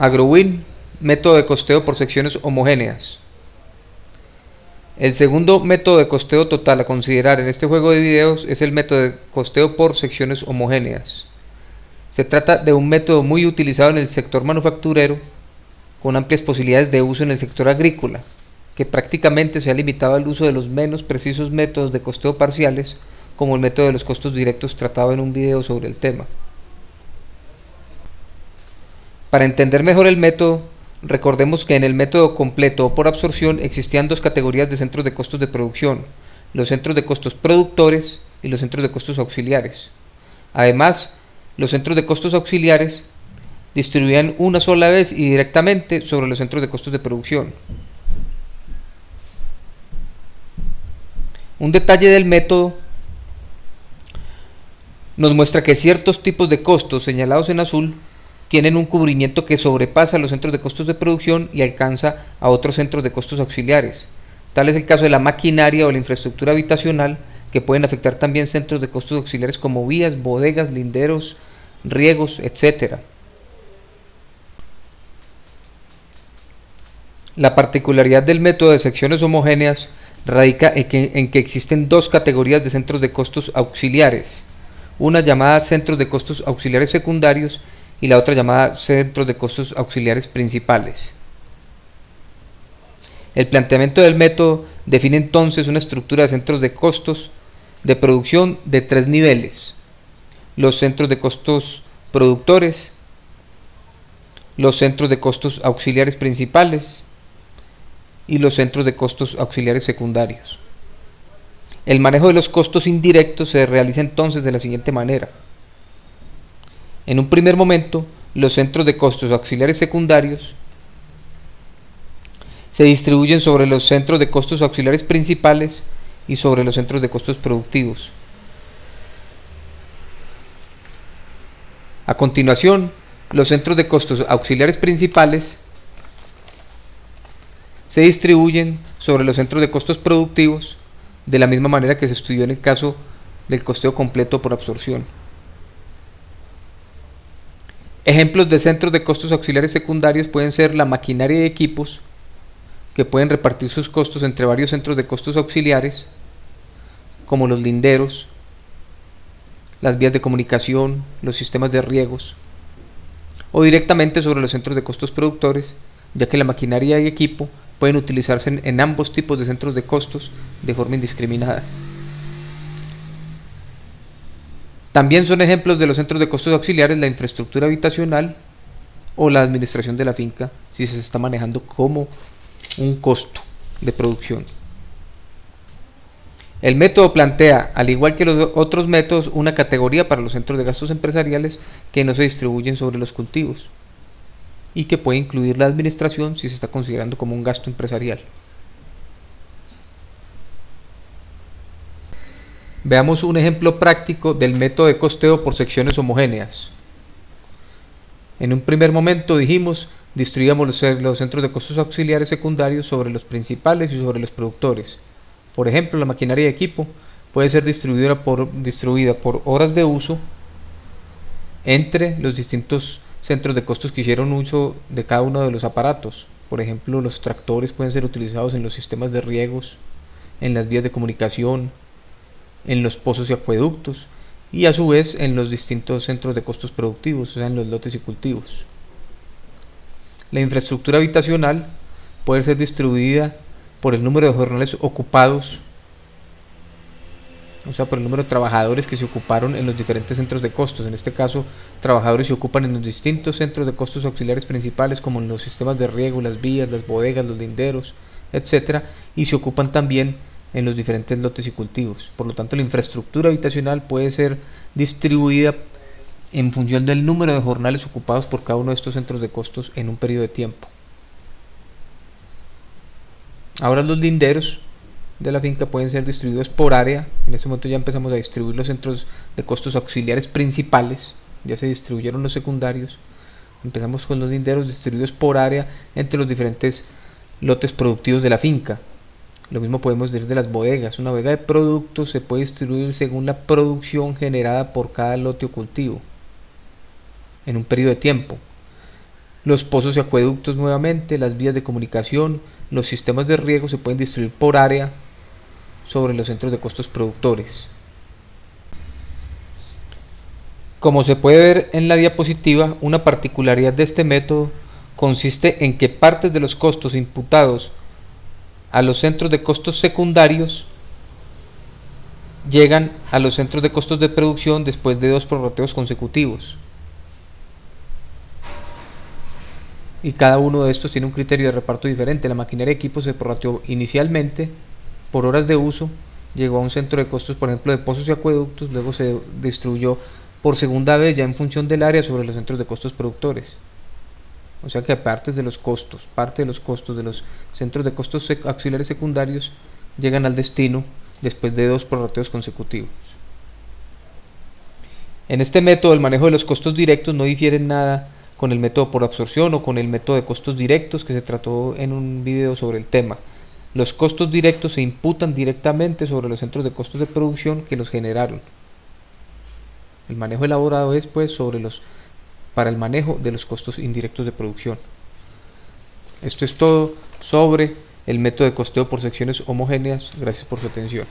AgroWin, método de costeo por secciones homogéneas. El segundo método de costeo total a considerar en este juego de videos es el método de costeo por secciones homogéneas. Se trata de un método muy utilizado en el sector manufacturero, con amplias posibilidades de uso en el sector agrícola, que prácticamente se ha limitado al uso de los menos precisos métodos de costeo parciales, como el método de los costos directos tratado en un video sobre el tema. Para entender mejor el método, recordemos que en el método completo o por absorción existían dos categorías de centros de costos de producción: los centros de costos productores y los centros de costos auxiliares. Además, los centros de costos auxiliares distribuían una sola vez y directamente sobre los centros de costos de producción. Un detalle del método nos muestra que ciertos tipos de costos señalados en azul tienen un cubrimiento que sobrepasa los centros de costos de producción y alcanza a otros centros de costos auxiliares. Tal es el caso de la maquinaria o la infraestructura habitacional, que pueden afectar también centros de costos auxiliares como vías, bodegas, linderos, riegos, etc. La particularidad del método de secciones homogéneas radica en que existen dos categorías de centros de costos auxiliares, una llamada centros de costos auxiliares secundarios y la otra llamada centros de costos auxiliares principales. El planteamiento del método define entonces una estructura de centros de costos de producción de tres niveles: los centros de costos productores, los centros de costos auxiliares principales y los centros de costos auxiliares secundarios. El manejo de los costos indirectos se realiza entonces de la siguiente manera. En un primer momento, los centros de costos auxiliares secundarios se distribuyen sobre los centros de costos auxiliares principales y sobre los centros de costos productivos. A continuación, los centros de costos auxiliares principales se distribuyen sobre los centros de costos productivos de la misma manera que se estudió en el caso del costeo completo por absorción. Ejemplos de centros de costos auxiliares secundarios pueden ser la maquinaria y equipos, que pueden repartir sus costos entre varios centros de costos auxiliares, como los linderos, las vías de comunicación, los sistemas de riegos, o directamente sobre los centros de costos productores, ya que la maquinaria y equipo pueden utilizarse en ambos tipos de centros de costos de forma indiscriminada. También son ejemplos de los centros de costos auxiliares la infraestructura habitacional o la administración de la finca, si se está manejando como un costo de producción. El método plantea, al igual que los otros métodos, una categoría para los centros de gastos empresariales que no se distribuyen sobre los cultivos y que puede incluir la administración si se está considerando como un gasto empresarial. Veamos un ejemplo práctico del método de costeo por secciones homogéneas. En un primer momento dijimos, distribuíamos los centros de costos auxiliares secundarios sobre los principales y sobre los productores. Por ejemplo, la maquinaria y equipo puede ser distribuida por horas de uso entre los distintos centros de costos que hicieron uso de cada uno de los aparatos. Por ejemplo, los tractores pueden ser utilizados en los sistemas de riegos, en las vías de comunicación, en los pozos y acueductos, y a su vez en los distintos centros de costos productivos, o sea, en los lotes y cultivos. La infraestructura habitacional puede ser distribuida por el número de jornales ocupados, o sea, por el número de trabajadores que se ocuparon en los diferentes centros de costos. En este caso, trabajadores se ocupan en los distintos centros de costos auxiliares principales, como en los sistemas de riego, las vías, las bodegas, los linderos, etc. Y se ocupan también en los diferentes lotes y cultivos. Por lo tanto, la infraestructura habitacional puede ser distribuida en función del número de jornales ocupados por cada uno de estos centros de costos en un periodo de tiempo. Ahora los linderos de la finca pueden ser distribuidos por área. En este momento ya empezamos a distribuir los centros de costos auxiliares principales, ya se distribuyeron los secundarios. Empezamos con los linderos distribuidos por área entre los diferentes lotes productivos de la finca. Lo mismo podemos decir de las bodegas. Una bodega de productos se puede distribuir según la producción generada por cada lote o cultivo en un periodo de tiempo. Los pozos y acueductos nuevamente, las vías de comunicación, los sistemas de riego se pueden distribuir por área sobre los centros de costos productores. Como se puede ver en la diapositiva, una particularidad de este método consiste en que partes de los costos imputados a los centros de costos secundarios llegan a los centros de costos de producción después de 2 prorrateos consecutivos. Y cada uno de estos tiene un criterio de reparto diferente. La maquinaria de equipo se prorrateó inicialmente por horas de uso, llegó a un centro de costos, por ejemplo, de pozos y acueductos, luego se distribuyó por segunda vez ya en función del área sobre los centros de costos productores. O sea que parte de los costos de los centros de costos auxiliares secundarios llegan al destino después de 2 prorrateos consecutivos. En este método el manejo de los costos directos no difiere en nada con el método por absorción o con el método de costos directos que se trató en un video sobre el tema. Los costos directos se imputan directamente sobre los centros de costos de producción que los generaron. El manejo elaborado es pues para el manejo de los costos indirectos de producción. Esto es todo sobre el método de costeo por secciones homogéneas. Gracias por su atención.